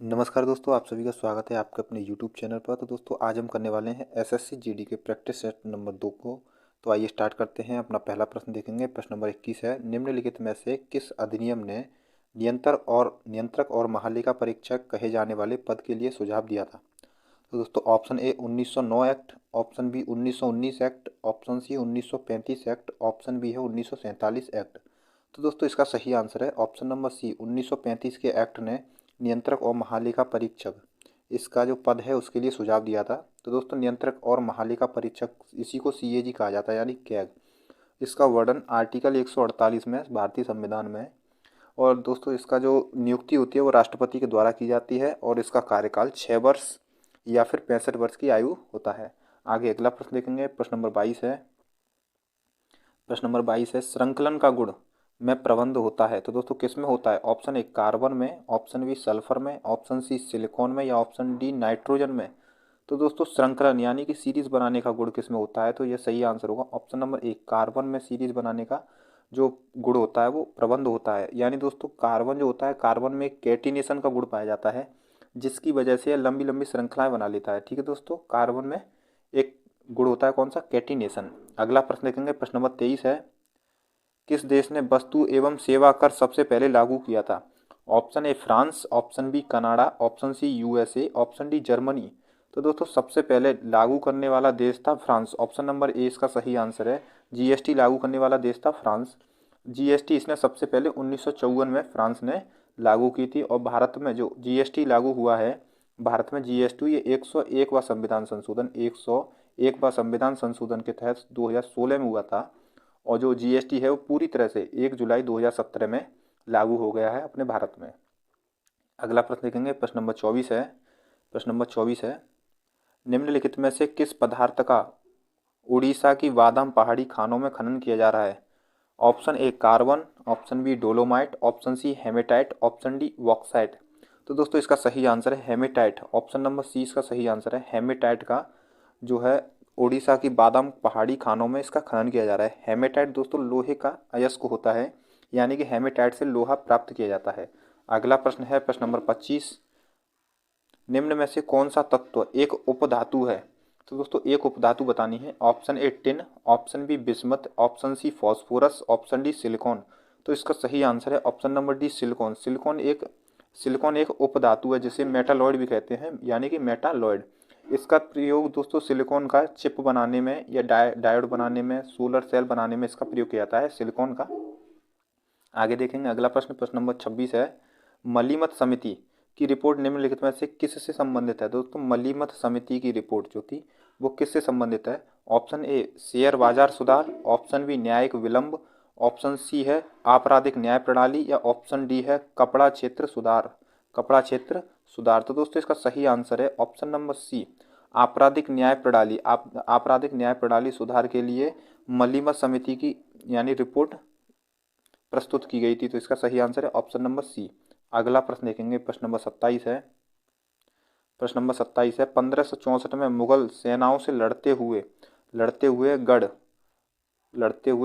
नमस्कार दोस्तों, आप सभी का स्वागत है आपके अपने यूट्यूब चैनल पर। तो दोस्तों आज हम करने वाले हैं एसएससी जीडी के प्रैक्टिस सेट नंबर 2 को। तो आइए स्टार्ट करते हैं। अपना पहला प्रश्न देखेंगे। प्रश्न नंबर 21 है, निम्नलिखित में से किस अधिनियम ने नियंत्रक और महालेखा परीक्षक कहे जाने वाले पद के लिए सुझाव दिया था? तो दोस्तों option A 1909 act, option B 1919 act, option C 1935 act, option B है 1947 एक्ट। तो दोस्तों इसका सही आंसर है ऑप्शन नंबर सी 1935 के एक्ट ने नियंत्रक और महालेखा परीक्षक इसका जो पद है उसके लिए सुझाव दिया था। तो दोस्तों नियंत्रक और महालेखा परीक्षक इसी को सीएजी कहा जाता है, यानी कैग। इसका वर्णन आर्टिकल 148 में भारतीय संविधान में है। और दोस्तों इसका जो नियुक्ति होती है वो राष्ट्रपति के द्वारा की जाती है और इसका कार्यकाल 6 वर्ष या फिर 65 वर्ष की आयु होता है। आगे अगला प्रश्न देखेंगे। प्रश्न नंबर 22 है, श्रृंखलन का गुण में प्रबंध होता है। तो दोस्तों किस में होता है? ऑप्शन ए कार्बन में, ऑप्शन बी सल्फर में, ऑप्शन सी सिलिकॉन में या ऑप्शन डी नाइट्रोजन में। तो दोस्तों श्रृंखलन यानी कि सीरीज बनाने का गुण किस में होता है? तो यह सही आंसर होगा ऑप्शन नंबर ए, कार्बन में सीरीज बनाने का जो गुण होता है वो प्रबंध होता है। यानी दोस्तों कार्बन जो होता है, कार्बन में कैटिनेशन का गुण पाया जाता है जिसकी वजह से लंबी लंबी श्रृंखलाएं बना लेता है। ठीक है दोस्तों, कार्बन में एक गुण होता है, कौन सा? कैटिनेशन। अगला प्रश्न देखेंगे। प्रश्न नंबर 23 है, किस देश ने वस्तु एवं सेवा कर सबसे पहले लागू किया था? Option A France, option B Canada, option C USA, option D Germany. तो दोस्तों सबसे पहले लागू करने वाला देश था फ्रांस। ऑप्शन नंबर ए इसका सही आंसर है। जीएसटी लागू करने वाला देश था फ्रांस। जीएसटी इसने सबसे पहले 1954 में फ्रांस ने लागू की थी। और भारत में जो जीएसटी लागू हुआ है, भारत में जीएसटी ये 101वां संविधान संशोधन के तहत 2016 में हुआ था। और जो जीएसटी है वो पूरी तरह से 1 जुलाई 2017 में लागू हो गया है अपने भारत में। अगला प्रश्न देखेंगे। प्रश्न नंबर 24 है, निम्नलिखित में से किस पदार्थ का उड़ीसा की वादम पहाड़ी खानों में खनन किया जा रहा है? Option A carbon, option B dolomite, option C haematite, option D bauxite. तो दोस्तों इसका सही आंसर है हेमेटाइट। ऑप्शन नंबर सी इसका सही आंसर है। हेमेटाइट का जो है उड़ीसा की बादाम पहाड़ी खानों में इसका खनन किया जा रहा है। हेमेटाइट दोस्तों लोहे का अयस्क होता है, यानी कि हेमेटाइट से लोहा प्राप्त किया जाता है। अगला प्रश्न है प्रश्न नंबर 25, निम्न में से कौन सा तत्व एक उपधातु है? तो दोस्तों एक उपधातु बतानी है। Option A tin, option B bismuth, option C phosphorus, option D silicon. तो इसका सही आंसर है option number D silicon. Silicon एक उपधातु है जिसे मेटालॉइड भी कहते हैं, यानी कि मेटालॉइड। इसका प्रयोग दोस्तों सिलिकॉन का चिप बनाने में या डायोड बनाने में, सोलर सेल बनाने में इसका प्रयोग किया जाता है सिलिकॉन का। आगे देखेंगे अगला प्रश्न। प्रश्न नंबर 26 है, मलीमत समिति की रिपोर्ट निम्नलिखित में से किससे संबंधित है? दोस्तों मलीमत समिति की रिपोर्ट जो थी वो किससे संबंधित है? ऑप्शन ए शेयर बाजार सुधार, ऑप्शन बी न्यायिक विलंब, ऑप्शन सी है आपराधिक न्याय प्रणाली या ऑप्शन डी है कपड़ा क्षेत्र सुधार। तो दोस्तों इसका सही आंसर है ऑप्शन नंबर सी आपराधिक न्याय प्रणाली। आपराधिक न्याय प्रणाली सुधार के लिए मलीमत समिति की यानी रिपोर्ट प्रस्तुत की गई थी। तो इसका सही आंसर है ऑप्शन नंबर सी। अगला प्रश्न देखेंगे। प्रश्न नंबर 27 है। 1564 में मुगल सेनाओं से लड़ते हुए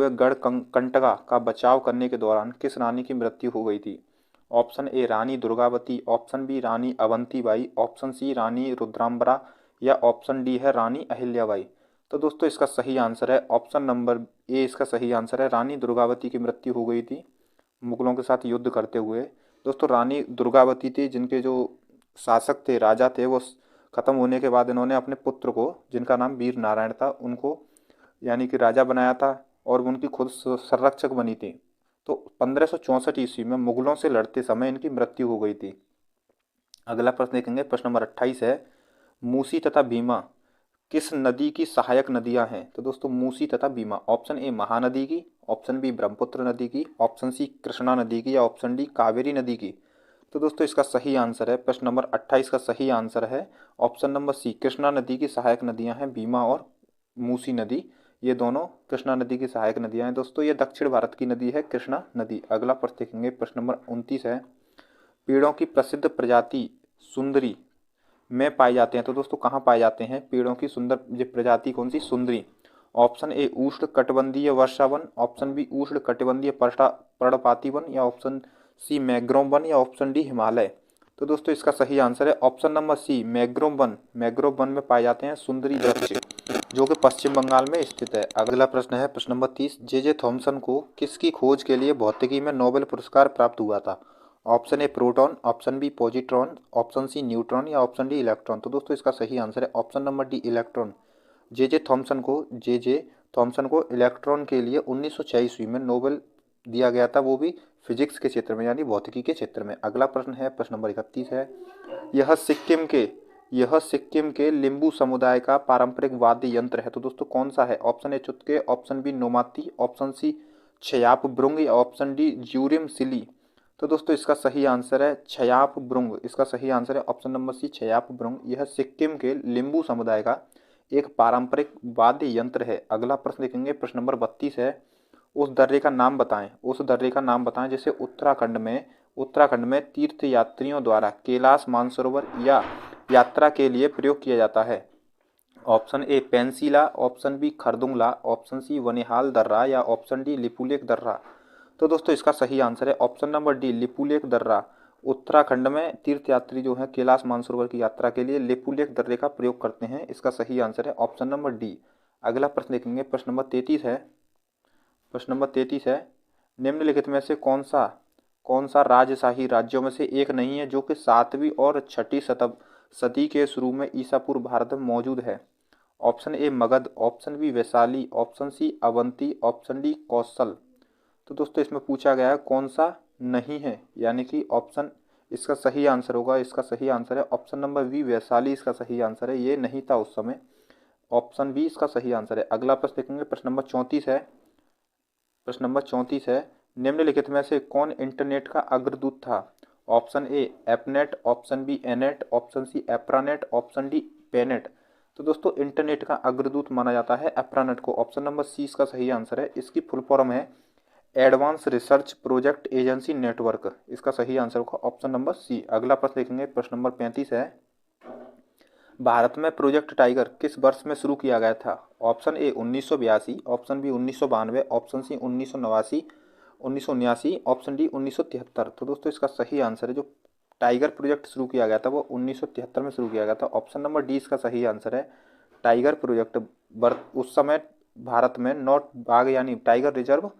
गढ़ कंटका का बचाव करने के दौरान किस रानी की मृत्यु हो गई थी? Option A Rani Durgavati, option B Rani Avantibai, option C Rani Rudrambara या ऑप्शन डी है रानी अहिल्याबाई। तो दोस्तों इसका सही आंसर है ऑप्शन नंबर ए इसका सही आंसर है। रानी दुर्गावती की मृत्यु हो गई थी मुगलों के साथ युद्ध करते हुए। दोस्तों रानी दुर्गावती थी जिनके जो शासक थे, राजा थे, वो खत्म होने के बाद इन्होंने अपने पुत्र को, जिनका नाम वीर नारायण था, उनको यानी कि राजा बनाया था और उनकी खुद संरक्षक बनी थी। तो 1564 ईस्वी में मुगलों से लड़ते समय इनकी मृत्यु हो गई थी। अगला प्रश्न देखेंगे। प्रश्न नंबर 28 है, मूसी तथा भीमा किस नदी की सहायक नदियां हैं? तो दोस्तों मूसी तथा भीमा, ऑप्शन ए महानदी की, ऑप्शन बी ब्रह्मपुत्र नदी की, ऑप्शन सी कृष्णा नदी की या ऑप्शन डी कावेरी नदी की। तो दोस्तों इसका सही आंसर है, प्रश्न नंबर 28 का सही आंसर है ऑप्शन नंबर सी कृष्णा नदी की सहायक नदियां हैं भीमा और मूसी नदी। ये दोनों कृष्णा नदी की सहायक नदियां हैं। दोस्तों ये दक्षिण भारत की नदी है कृष्णा नदी। अगला प्रश्न देखेंगे। प्रश्न नंबर 29 है, पेड़ों की प्रसिद्ध प्रजाति सुंदरी में पाए जाते हैं। तो दोस्तों कहाँ पाए जाते हैं पेड़ों की सुंदर ये प्रजाति कौन सी? सुंदरी। ऑप्शन ए उष्ण कटिबंधीय वर्षावन, ऑप्शन बी उष्ण कटिबंधीय पर्णपाती वन या ऑप्शन सी मैंग्रोव वन या ऑप्शन डी हिमालय। तो दोस्तों इसका सही आंसर है ऑप्शन नंबर सी, मैंग्रोव वन। मैंग्रोव वन में पाए जाते हैं सुंदरी वृक्ष, जो कि पश्चिम बंगाल में स्थित है। अगला प्रश्न है प्रश्न नंबर 30, जे थॉमसन को किसकी खोज के लिए भौतिकी में नोबेल पुरस्कार प्राप्त हुआ था? Option A proton, option B positron, option C neutron या ऑप्शन डी इलेक्ट्रॉन। तो दोस्तों इसका सही आंसर है option number D, electron. J Thomson को इलेक्ट्रॉन के लिए 1906 ईस्वी में नोबेल दिया गया था, वो भी फिजिक्स के क्षेत्र में यानी भौतिकी के क्षेत्र में। अगला प्रश्न है प्रश्न नंबर 31 है, यह सिक्किम के लिम्बू समुदाय का पारंपरिक वाद्य यंत्र है। तो दोस्तों कौन सा है? ऑप्शन ए चुतके, ऑप्शन बी नोमाती, ऑप्शन सी छयाप ब्रुंग या ऑप्शन डी ज्यूरिम सिली। तो दोस्तों इसका सही आंसर है छयाप ब्रुंग। इसका सही आंसर है ऑप्शन नंबर सी, छयाप ब्रुंग। यह सिक्किम के लिम्बू समुदाय का एक पारंपरिक वाद्य यंत्र है। अगला प्रश्न देखेंगे प्रश्न नंबर 32 है, उस दर्रे का नाम बताएं जिसे उत्तराखंड में तीर्थ यात्रियों द्वारा कैलाश मानसरोवर या यात्रा के लिए प्रयोग किया जाता है। Option A Pensila, option B Khardungla, option C Banihal दर्रा या ऑप्शन डी लिपुलेख दर्रा। तो दोस्तों इसका सही आंसर है ऑप्शन नंबर डी, लिपुलेख दर्रा। उत्तराखंड में तीर्थयात्री जो है कैलाश मानसरोवर की यात्रा के लिए लिपुलेख दर्रे का प्रयोग करते हैं। इसका सही आंसर है ऑप्शन नंबर डी। अगला प्रश्न देखेंगे प्रश्न नंबर 33 है, निम्नलिखित में से कौन सा राजशाही राज्यों में से एक नहीं है जो कि 7वीं और 6ठी सदी के शुरू में ईसा पूर्व भारत में मौजूद है? Option A Magadh, option B Vaishali, option C Avanti, option D Kaushal. तो दोस्तों इसमें पूछा गया है कौन सा नहीं है, यानी कि ऑप्शन इसका सही आंसर होगा, इसका सही आंसर है ऑप्शन नंबर बी वैशाली। इसका सही आंसर है, ये नहीं था उस समय। ऑप्शन बी इसका सही आंसर है। अगला प्रश्न देखेंगे प्रश्न नंबर 34 है, निम्नलिखित में से कौन इंटरनेट का अग्रदूत था? ऑप्शन ए एपनेट, ऑप्शन बी एनेट, option C ARPANET, option D पेनेट। तो दोस्तों इंटरनेट का अग्रदूत माना जाता है एप्रानेट को। ऑप्शन नंबर सी इसका सही आंसर है। इसकी फुल फॉर्म है advance research project agency network. इसका सही आंसर होगा ऑप्शन नंबर सी। अगला प्रश्न देखेंगे प्रश्न नंबर 35 है, भारत में प्रोजेक्ट टाइगर किस वर्ष में शुरू किया गया था? Option A 1982, option B 1992, option C 1979, option D 1973। तो दोस्तों इसका सही आंसर है, जो टाइगर प्रोजेक्ट शुरू किया गया था वो 1973 में शुरू किया गया था। ऑप्शन नंबर डी इसका सही आंसर है। टाइगर प्रोजेक्ट उस समय भारत में नॉर्थ बाघ यानी टाइगर रिजर्व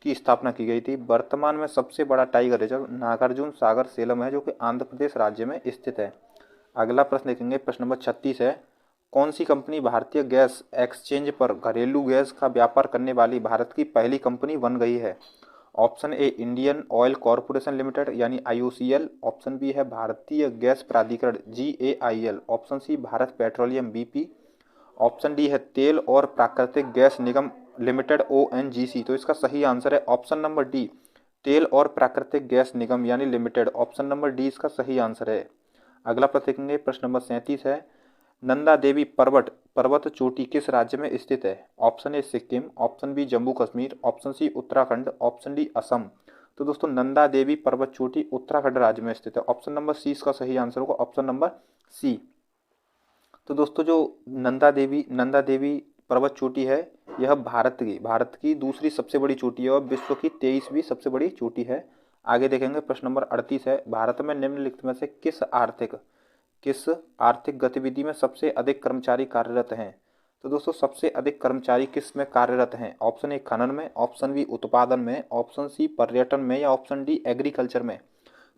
की स्थापना की गई थी। वर्तमान में सबसे बड़ा टाइगर रिजर्व नागार्जुन सागर सेलम है, जो कि आंध्र प्रदेश राज्य में स्थित है। अगला प्रश्न देखेंगे प्रश्न नंबर 36 है, कौन सी कंपनी भारतीय गैस एक्सचेंज पर घरेलू गैस का व्यापार करने वाली भारत की पहली कंपनी बन गई है? Option A Indian Oil Corporation Limited यानी IOCL, ऑप्शन बी है भारतीय गैस प्राधिकरण GAIL, option C Bharat petroleum BP, option D है तेल और प्राकृतिक गैस निगम लिमिटेड ONGC। तो इसका सही आंसर है ऑप्शन नंबर डी, तेल और प्राकृतिक गैस निगम यानी लिमिटेड। ऑप्शन नंबर डी इसका सही आंसर है। अगला प्रश्न देखेंगे प्रश्न नंबर 37 है, नंदा देवी पर्वत चोटी किस राज्य में स्थित है? Option A Sikkim, option B Jammu Kashmir, option C Uttarakhand, option D Assam. तो दोस्तों नंदा देवी पर्वत चोटी उत्तराखंड राज्य में स्थित है। ऑप्शन नंबर सी इसका सही आंसर होगा, ऑप्शन नंबर सी। तो दोस्तों जो नंदा देवी पर्वत चोटी है, यह भारत की दूसरी सबसे बड़ी चोटी है और विश्व की 23वीं सबसे बड़ी चोटी है। आगे देखेंगे प्रश्न नंबर 38 है, भारत में निम्नलिखित में से किस आर्थिक गतिविधि में सबसे अधिक कर्मचारी कार्यरत हैं? तो दोस्तों सबसे अधिक कर्मचारी किस में कार्यरत हैं? ऑप्शन ए खनन में, ऑप्शन बी उत्पादन में, ऑप्शन सी पर्यटन में या ऑप्शन डी एग्रीकल्चर में।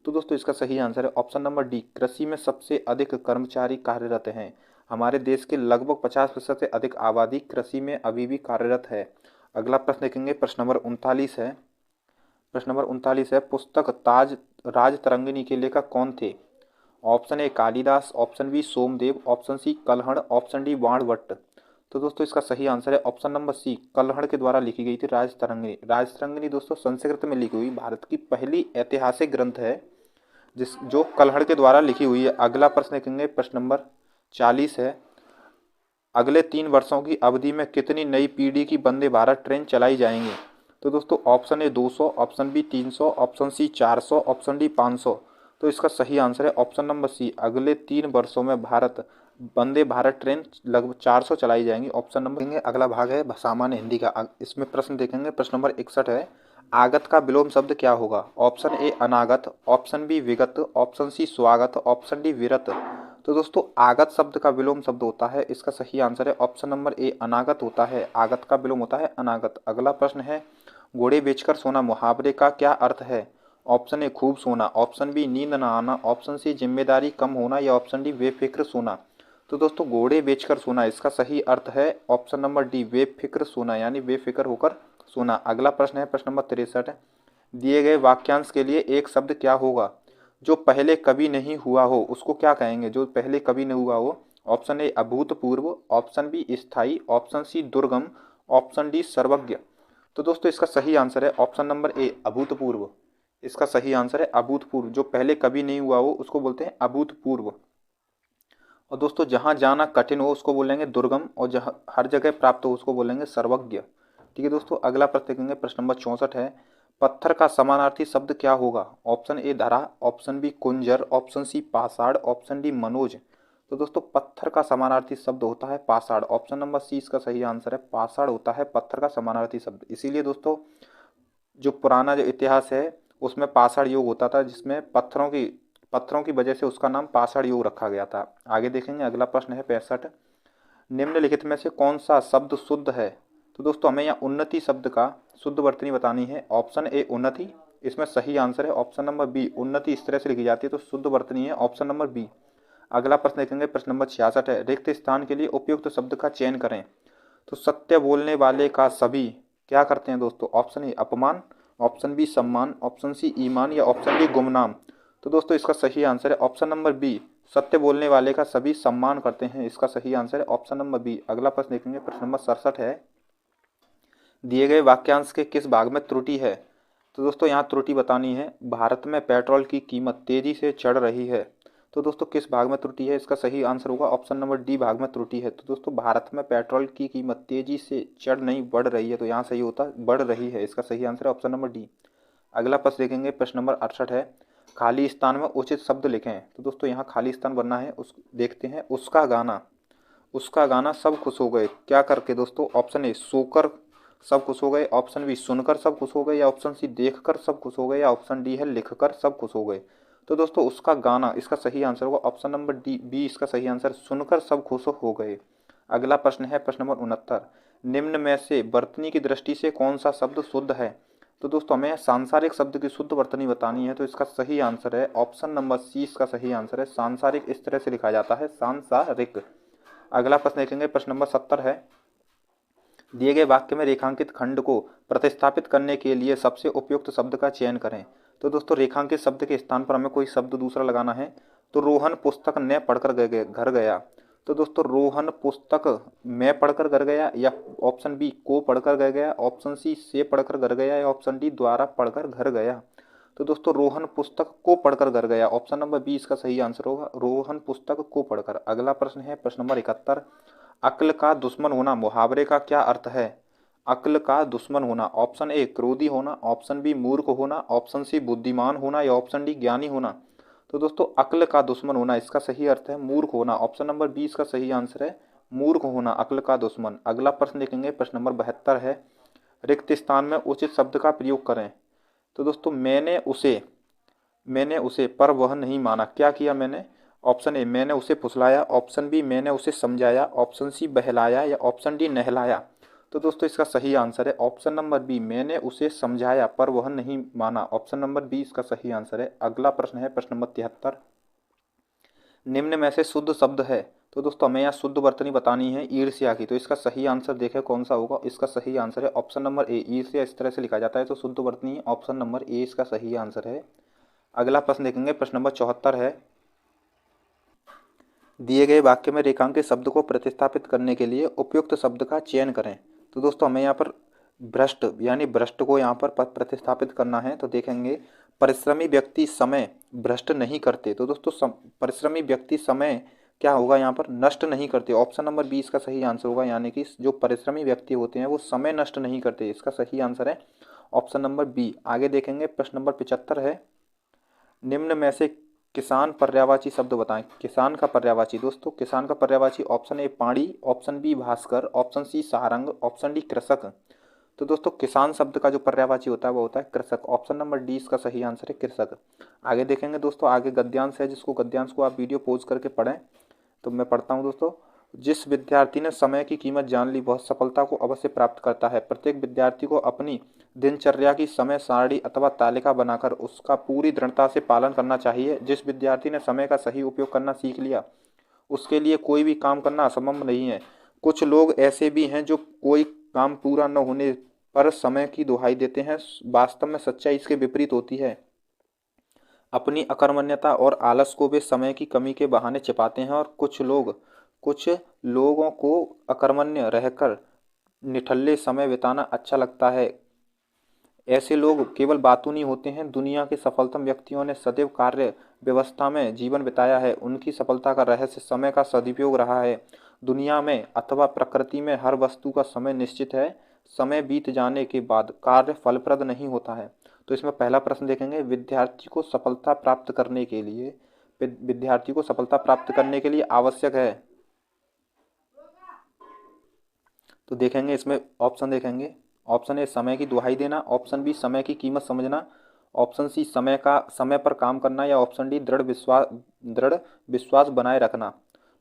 तो दोस्तों इसका सही आंसर है ऑप्शन नंबर डी, कृषि में सबसे अधिक कर्मचारी कार्यरत हैं। हमारे देश के लगभग 50% से अधिक आबादी कृषि में अभी भी कार्यरत है। अगला प्रश्न देखेंगे प्रश्न नंबर 39 है, पुस्तक राज तरंगिणी के लेखक कौन थे? Option A Kalidas, option B Somdev, option C Kalhana, option D Banabhatta. तो दोस्तों इसका सही आंसर है ऑप्शन नंबर सी, कल्हड़ के द्वारा लिखी गई थी राज तरंगिणी दोस्तों संस्कृत में लिखी हुई भारत की पहली ऐतिहासिक ग्रंथ है, जो कल्हड़ के द्वारा लिखी हुई है। अगला प्रश्न देखेंगे प्रश्न नंबर 40 है, अगले 3 वर्षों की अवधि में कितनी नई पीढ़ी की वंदे भारत ट्रेन चलाई जाएंगी? तो दोस्तों option A 200, option B 300, option C 400, option D 500। तो इसका सही आंसर है ऑप्शन नंबर सी, अगले 3 वर्षों में वंदे भारत ट्रेन लगभग 400 चलाई जाएंगी। Option number. अगला भाग है सामान्य हिंदी का। इसमें प्रश्न देखेंगे प्रश्न नंबर 61 है, आगत का विलोम शब्द क्या होगा? ऑप्शन ए अनागत, ऑप्शन बी विगत, ऑप्शन सी स्वागत, ऑप्शन डी विरत। तो दोस्तों आगत शब्द का विलोम शब्द होता है, इसका सही आंसर है ऑप्शन नंबर ए अनागत होता है। आगत का विलोम होता है अनागत। अगला प्रश्न है घोड़े बेचकर सोना मुहावरे का क्या अर्थ है? ऑप्शन ए खूब सोना, ऑप्शन बी नींद न आना, ऑप्शन सी जिम्मेदारी कम होना या ऑप्शन डी बेफिक्र सोना। तो दोस्तों घोड़े बेचकर सोना, इसका सही अर्थ है ऑप्शन नंबर डी बेफिक्र सोना, यानी बेफिक्र होकर सोना। अगला प्रश्न है प्रश्न नंबर 63। दिए गए वाक्यांश के लिए एक शब्द क्या होगा? जो पहले कभी नहीं हुआ हो उसको क्या कहेंगे? जो पहले कभी नहीं हुआ हो। ऑप्शन ए अभूतपूर्व, ऑप्शन बी स्थायी, ऑप्शन सी दुर्गम, ऑप्शन डी सर्वज्ञ। तो दोस्तों इसका सही आंसर है ऑप्शन नंबर ए अभूतपूर्व। इसका सही आंसर है अभूतपूर्व। जो पहले कभी नहीं हुआ हो उसको बोलते हैं अभूतपूर्व। और दोस्तों जहाँ जाना कठिन हो उसको बोलेंगे दुर्गम, और जहाँ हर जगह प्राप्त हो उसको बोलेंगे सर्वज्ञ। ठीक है दोस्तों, अगला प्रश्न देखेंगे प्रश्न नंबर 64 है पत्थर का समानार्थी शब्द क्या होगा? ऑप्शन ए धरा, ऑप्शन बी कुंजर, ऑप्शन सी पाषाण, ऑप्शन डी मनोज। तो दोस्तों पत्थर का समानार्थी शब्द होता है पाषाण। ऑप्शन नंबर सी इसका सही आंसर है, पाषाण होता है पत्थर का समानार्थी शब्द। इसीलिए दोस्तों जो पुराना जो इतिहास है उसमें पाषाण युग होता था, जिसमें पत्थरों की वजह से उसका नाम पाषाण युग रखा गया था। आगे देखेंगे अगला प्रश्न है 65। निम्नलिखित में से कौन सा शब्द शुद्ध है? तो दोस्तों हमें यहाँ उन्नति शब्द का शुद्ध वर्तनी बतानी है। ऑप्शन ए उन्नति, इसमें सही आंसर है ऑप्शन नंबर बी। उन्नति इस तरह से लिखी जाती है तो शुद्ध वर्तनी है ऑप्शन नंबर बी। अगला प्रश्न देखेंगे प्रश्न नंबर 66 है रिक्त स्थान के लिए उपयुक्त शब्द का चयन करें। तो सत्य बोलने वाले का सभी क्या करते हैं दोस्तों? ऑप्शन ए अपमान, ऑप्शन बी सम्मान, ऑप्शन सी ईमान या ऑप्शन डी गुमनाम। तो दोस्तों इसका सही आंसर है ऑप्शन नंबर बी। सत्य बोलने वाले का सभी सम्मान करते हैं, इसका सही आंसर है ऑप्शन नंबर बी। अगला प्रश्न देखेंगे प्रश्न नंबर 67 है दिए गए वाक्यांश के किस भाग में त्रुटि है? तो दोस्तों यहाँ त्रुटि बतानी है। भारत में पेट्रोल की कीमत तेजी से चढ़ रही है। तो दोस्तों किस भाग में त्रुटि है? इसका सही आंसर होगा ऑप्शन नंबर डी भाग में त्रुटि है। तो दोस्तों भारत में पेट्रोल की कीमत तेजी से चढ़ नहीं बढ़ रही है, तो यहाँ सही होता बढ़ रही है, इसका सही आंसर है ऑप्शन नंबर डी। अगला प्रश्न देखेंगे प्रश्न नंबर 68 है खाली स्थान में उचित शब्द लिखें। तो दोस्तों यहाँ खाली स्थान बनना है। उस देखते हैं उसका गाना सब खुश हो गए क्या करके? दोस्तों ऑप्शन ए सोकर सब खुश हो गए, ऑप्शन बी सुनकर सब खुश हो गए या ऑप्शन सी देखकर सब खुश हो गए या ऑप्शन डी है लिखकर सब खुश हो गए। तो दोस्तों उसका गाना, इसका सही आंसर होगा ऑप्शन नंबर डी बी। इसका सही आंसर सुनकर सब खुश हो गए। अगला प्रश्न है प्रश्न नंबर 69। निम्न में से वर्तनी की दृष्टि से कौन सा शब्द शुद्ध है? तो दोस्तों हमें सांसारिक शब्द की शुद्ध वर्तनी बतानी है, तो इसका सही आंसर है ऑप्शन नंबर सी। इसका सही आंसर है सांसारिक, इस तरह से लिखा जाता है सांसारिक। अगला प्रश्न देखेंगे प्रश्न नंबर 70 है दिए गए वाक्य में रेखांकित खंड को प्रतिस्थापित करने के लिए सबसे उपयुक्त शब्द का चयन करें। तो दोस्तों रेखांकित शब्द के स्थान पर हमें कोई शब्द दूसरा लगाना है। तो रोहन पुस्तक ने पढ़कर घर गया। तो दोस्तों रोहन पुस्तक मैं पढ़कर घर गया या ऑप्शन बी को पढ़कर घर गया, ऑप्शन सी से पढ़कर घर गया या ऑप्शन डी द्वारा पढ़कर घर गया। तो दोस्तों रोहन पुस्तक को पढ़कर घर गया, ऑप्शन नंबर बी इसका सही आंसर होगा, रोहन पुस्तक को पढ़कर। अगला प्रश्न है प्रश्न नंबर 71। अक्ल का दुश्मन होना मुहावरे का क्या अर्थ है? अक्ल का दुश्मन होना, ऑप्शन ए क्रोधी होना, ऑप्शन बी मूर्ख होना, ऑप्शन सी बुद्धिमान होना या ऑप्शन डी ज्ञानी होना। तो दोस्तों अक्ल का दुश्मन होना, इसका सही अर्थ है मूर्ख होना, ऑप्शन नंबर बी इसका सही आंसर है मूर्ख होना, अक्ल का दुश्मन। अगला प्रश्न देखेंगे प्रश्न नंबर 72 है रिक्त स्थान में उचित शब्द का प्रयोग करें। तो दोस्तों मैंने उसे पर वह नहीं माना, क्या किया मैंने? ऑप्शन ए मैंने उसे फुसलाया, ऑप्शन बी मैंने उसे समझाया, ऑप्शन सी बहलाया या ऑप्शन डी नहलाया। तो दोस्तों इसका सही आंसर है ऑप्शन नंबर बी मैंने उसे समझाया पर वह नहीं माना, ऑप्शन नंबर बी इसका सही आंसर है। अगला प्रश्न है प्रश्न नंबर 73। निम्न में से शुद्ध शब्द है। तो दोस्तों हमें यहाँ शुद्ध वर्तनी बतानी है ईर्ष्या की, तो इसका सही आंसर देखें कौन सा होगा। इसका सही आंसर है ऑप्शन नंबर ए ईर्ष्या, इस तरह से लिखा जाता है तो शुद्ध वर्तनी ऑप्शन नंबर ए इसका सही आंसर है। अगला प्रश्न देखेंगे प्रश्न नंबर 74 है दिए गए वाक्य में रेखांकित शब्द को प्रतिस्थापित करने के लिए उपयुक्त शब्द का चयन करें। तो दोस्तों हमें यहाँ पर भ्रष्ट यानी भ्रष्ट को यहाँ पर प्रतिस्थापित करना है। तो देखेंगे परिश्रमी व्यक्ति समय भ्रष्ट नहीं करते। तो दोस्तों परिश्रमी व्यक्ति समय क्या होगा यहाँ पर नष्ट नहीं करते, ऑप्शन नंबर बी इसका सही आंसर होगा, यानी कि जो परिश्रमी व्यक्ति होते हैं वो समय नष्ट नहीं करते, इसका सही आंसर है ऑप्शन नंबर बी। आगे देखेंगे प्रश्न नंबर 75 है निम्न में से किसान पर्यायवाची शब्द बताएं। किसान का पर्यायवाची, दोस्तों किसान का पर्यायवाची ऑप्शन ए पाड़ी, ऑप्शन बी भास्कर, ऑप्शन सी सारंग, ऑप्शन डी कृषक। तो दोस्तों किसान शब्द का जो पर्यायवाची होता है वो होता है कृषक। ऑप्शन नंबर डी इसका सही आंसर है कृषक। आगे देखेंगे दोस्तों, आगे गद्यांश है, जिसको गद्यांश को आप वीडियो पॉज करके पढ़ें। तो मैं पढ़ता हूँ दोस्तों। जिस विद्यार्थी ने समय की कीमत जान ली वह सफलता को अवश्य प्राप्त करता है। प्रत्येक विद्यार्थी को अपनी दिनचर्या की समय सारणी अथवा तालिका बनाकर उसका पूरी दृढ़ता से पालन करना चाहिए। जिस विद्यार्थी ने समय का सही उपयोग करना सीख लिया उसके लिए कोई भी काम करना असंभव नहीं है। कुछ लोग ऐसे भी हैं जो कोई काम पूरा न होने पर समय की दुहाई देते हैं। वास्तव में सच्चाई इसके विपरीत होती है। अपनी अकर्मण्यता और आलस को वे समय की कमी के बहाने छिपाते हैं, और कुछ लोगों को अकर्मण्य रहकर निठल्ले समय बिताना अच्छा लगता है। ऐसे लोग केवल बातूनी होते हैं। दुनिया के सफलतम व्यक्तियों ने सदैव कार्य व्यवस्था में जीवन बिताया है। उनकी सफलता का रहस्य समय का सदुपयोग रहा है। दुनिया में अथवा प्रकृति में हर वस्तु का समय निश्चित है। समय बीत जाने के बाद कार्य फलप्रद नहीं होता है। तो इसमें पहला प्रश्न देखेंगे, विद्यार्थी को सफलता प्राप्त करने के लिए आवश्यक है। तो देखेंगे इसमें ऑप्शन देखेंगे। ऑप्शन ए समय की दुहाई देना, ऑप्शन बी समय की कीमत समझना, ऑप्शन सी समय पर काम करना, या ऑप्शन डी दृढ़ विश्वास बनाए रखना।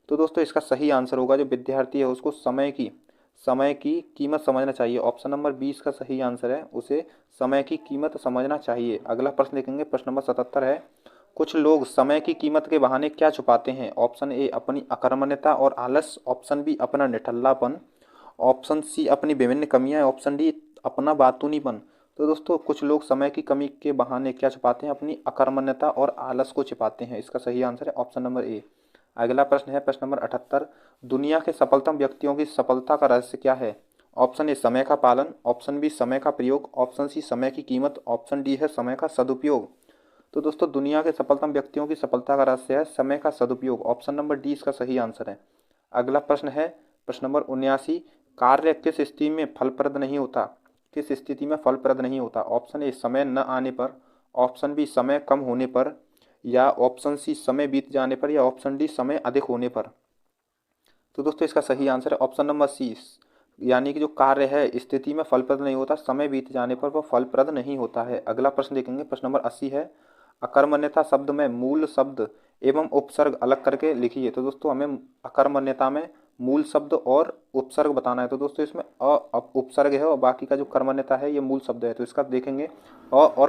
तो दोस्तों इसका सही आंसर होगा, जो विद्यार्थी है उसको समय की कीमत समझना चाहिए। ऑप्शन नंबर 20 का सही आंसर है, उसे समय की कीमत समझना चाहिए। अगला प्रश्न देखेंगे, प्रश्न नंबर 77 है, कुछ लोग समय की कीमत के बहाने क्या छुपाते हैं। ऑप्शन ए अपनी अकर्मण्यता और आलस, ऑप्शन बी अपना निठल्लापन, ऑप्शन सी अपनी विभिन्न कमियां, ऑप्शन डी अपना बातूनीपन। तो दोस्तों कुछ लोग समय की कमी के बहाने क्या छुपाते हैं, अपनी अकर्मण्यता और आलस को छिपाते हैं। इसका सही आंसर है ऑप्शन नंबर ए। अगला प्रश्न है प्रश्न नंबर 78, दुनिया के सफलतम व्यक्तियों की सफलता का रहस्य क्या है। ऑप्शन ए समय का पालन, ऑप्शन बी समय का प्रयोग, ऑप्शन सी समय की कीमत, ऑप्शन डी है समय का सदुपयोग। तो दोस्तों दुनिया के सफलतम व्यक्तियों की सफलता का रहस्य है समय का सदुपयोग। ऑप्शन नंबर डी इसका सही आंसर है। अगला प्रश्न है प्रश्न नंबर 79, कार्य किस स्थिति में फलप्रद नहीं होता। ऑप्शन ए समय न आने पर, ऑप्शन बी समय कम होने पर, या ऑप्शन सी समय बीत जाने पर, या ऑप्शन डी समय अधिक होने पर। तो दोस्तों इसका सही आंसर है ऑप्शन नंबर सी, यानी कि जो कार्य है स्थिति में फलप्रद नहीं होता, समय बीत जाने पर वह फलप्रद नहीं होता है। अगला प्रश्न देखेंगे, प्रश्न नंबर 80 है, अकर्मण्यता शब्द में मूल शब्द एवं उपसर्ग अलग करके लिखिए। तो दोस्तों हमें अकर्मण्यता में मूल शब्द और उपसर्ग बताना है। तो दोस्तों इसमें उपसर्ग है और बाकी का जो कर्मण्यता है ये मूल शब्द है। तो इसका देखेंगे और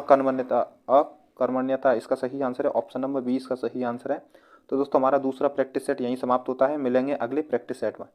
अकर्मण्यता इसका सही आंसर है ऑप्शन नंबर 20 का सही आंसर है। तो दोस्तों हमारा दूसरा प्रैक्टिस सेट यहीं समाप्त होता है। मिलेंगे अगले प्रैक्टिस सेट में।